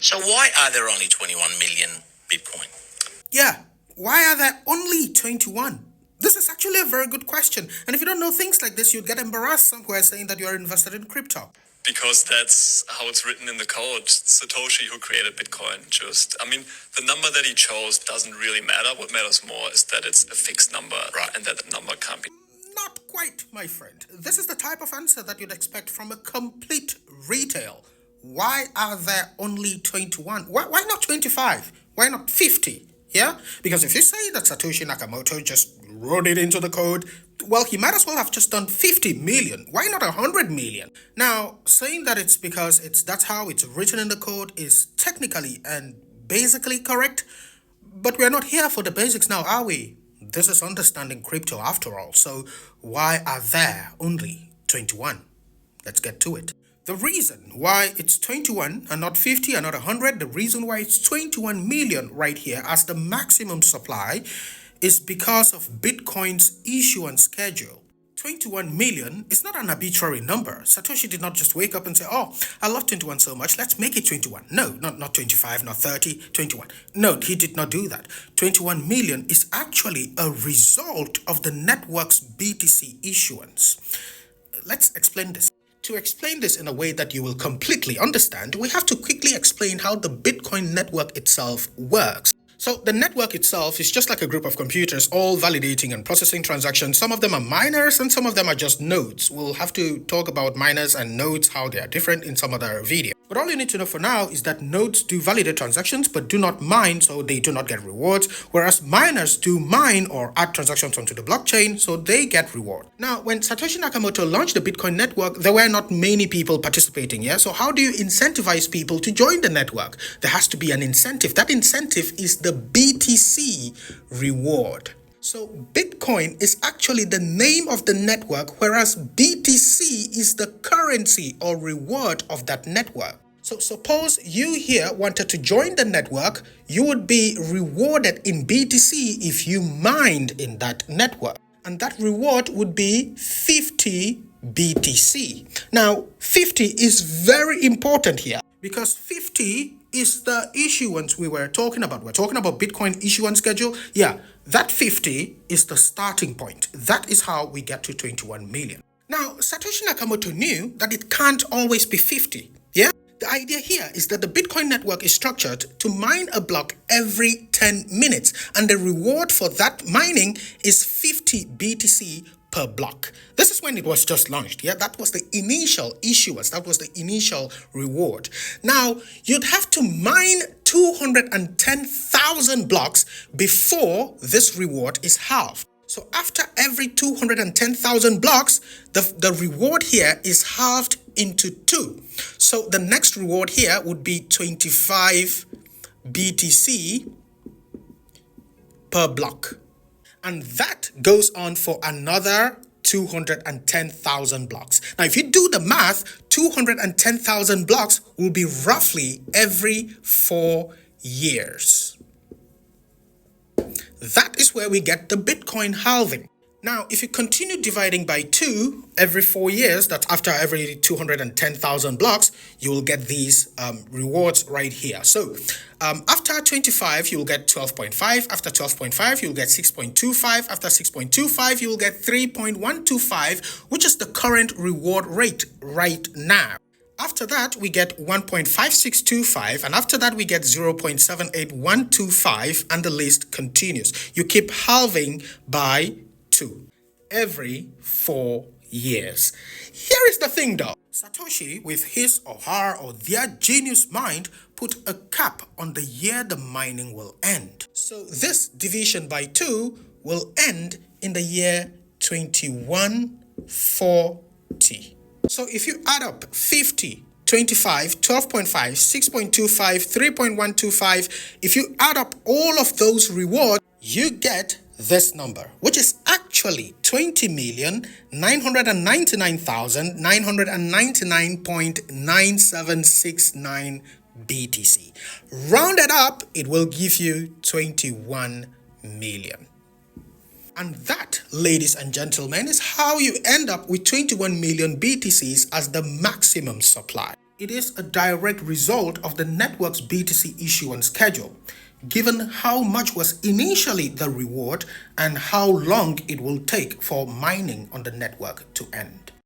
So why are there only 21 million Bitcoin? Yeah, why are there only 21? This is actually a very good question. And if you don't know things like this, you'd get embarrassed somewhere saying that you're invested in crypto. Because that's how it's written in the code. Satoshi, who created Bitcoin, the number that he chose doesn't really matter. What matters more is that it's a fixed number, right? And that the number can't be. Not quite, my friend. This is the type of answer that you'd expect from a complete retail. Why are there only 21? Why not 25? Why not 50? Yeah? Because if you say that Satoshi Nakamoto just wrote it into the code, well, he might as well have just done 50 million. Why not 100 million? Now, saying that it's because that's how it's written in the code is technically and basically correct, but we're not here for the basics now, are we? This is understanding crypto after all. So why are there only 21? Let's get to it. The reason why it's 21 and not 50 and not 100, the reason why it's 21 million right here as the maximum supply is because of Bitcoin's issuance schedule. 21 million is not an arbitrary number. Satoshi did not just wake up and say, oh, I love 21 so much, let's make it 21. No, not 25, not 30, 21. No, he did not do that. 21 million is actually a result of the network's BTC issuance. Let's explain this. To explain this in a way that you will completely understand, we have to quickly explain how the Bitcoin network itself works. So the network itself is just like a group of computers all validating and processing transactions. Some of them are miners and some of them are just nodes. We'll have to talk about miners and nodes, how they are different in some other video. But all you need to know for now is that nodes do validate transactions but do not mine, so they do not get rewards, whereas miners do mine or add transactions onto the blockchain, so they get reward. Now, when Satoshi Nakamoto launched the Bitcoin network, there were not many people participating, yeah? So how do you incentivize people to join the network? There has to be an incentive. That incentive is the BTC reward. So Bitcoin is actually the name of the network, whereas BTC is the currency or reward of that network. So suppose you here wanted to join the network, you would be rewarded in BTC if you mined in that network. And that reward would be 50 BTC. Now, 50 is very important here because 50 is the issuance we were talking about. We're talking about Bitcoin issuance schedule. Yeah, that 50 is the starting point. That is how we get to 21 million. Now, Satoshi Nakamoto knew that it can't always be 50. Yeah? The idea here is that the Bitcoin network is structured to mine a block every 10 minutes, and the reward for that mining is 50 BTC per block. This is when it was just launched. Yeah, that was the initial issuance. That was the initial reward. Now, you'd have to mine 210,000 blocks before this reward is halved. So after every 210,000 blocks, the reward here is halved into 2. So the next reward here would be 25 BTC per block. And that goes on for another 210,000 blocks. Now, if you do the math, 210,000 blocks will be roughly every 4 years. That is where we get the Bitcoin halving. Now, if you continue dividing by 2 every 4 years, that's after every 210,000 blocks, you will get these rewards right here. So after 25, you'll get 12.5. After 12.5, you'll get 6.25. After 6.25, you'll get 3.125, which is the current reward rate right now. After that, we get 1.5625, and after that, we get 0.78125, and the list continues. You keep halving by 2 every 4 years. Here is the thing though. Satoshi, with his or her or their genius mind, put a cap on the year the mining will end. So this division by 2 will end in the year 2140. So if you add up 50, 25, 12.5, 6.25, 3.125, if you add up all of those rewards, you get this number, which is actually 20,999,999.9769 BTC. Rounded up, it will give you 21 million. And that, ladies and gentlemen, is how you end up with 21 million BTCs as the maximum supply. It is a direct result of the network's BTC issuance schedule, given how much was initially the reward and how long it will take for mining on the network to end.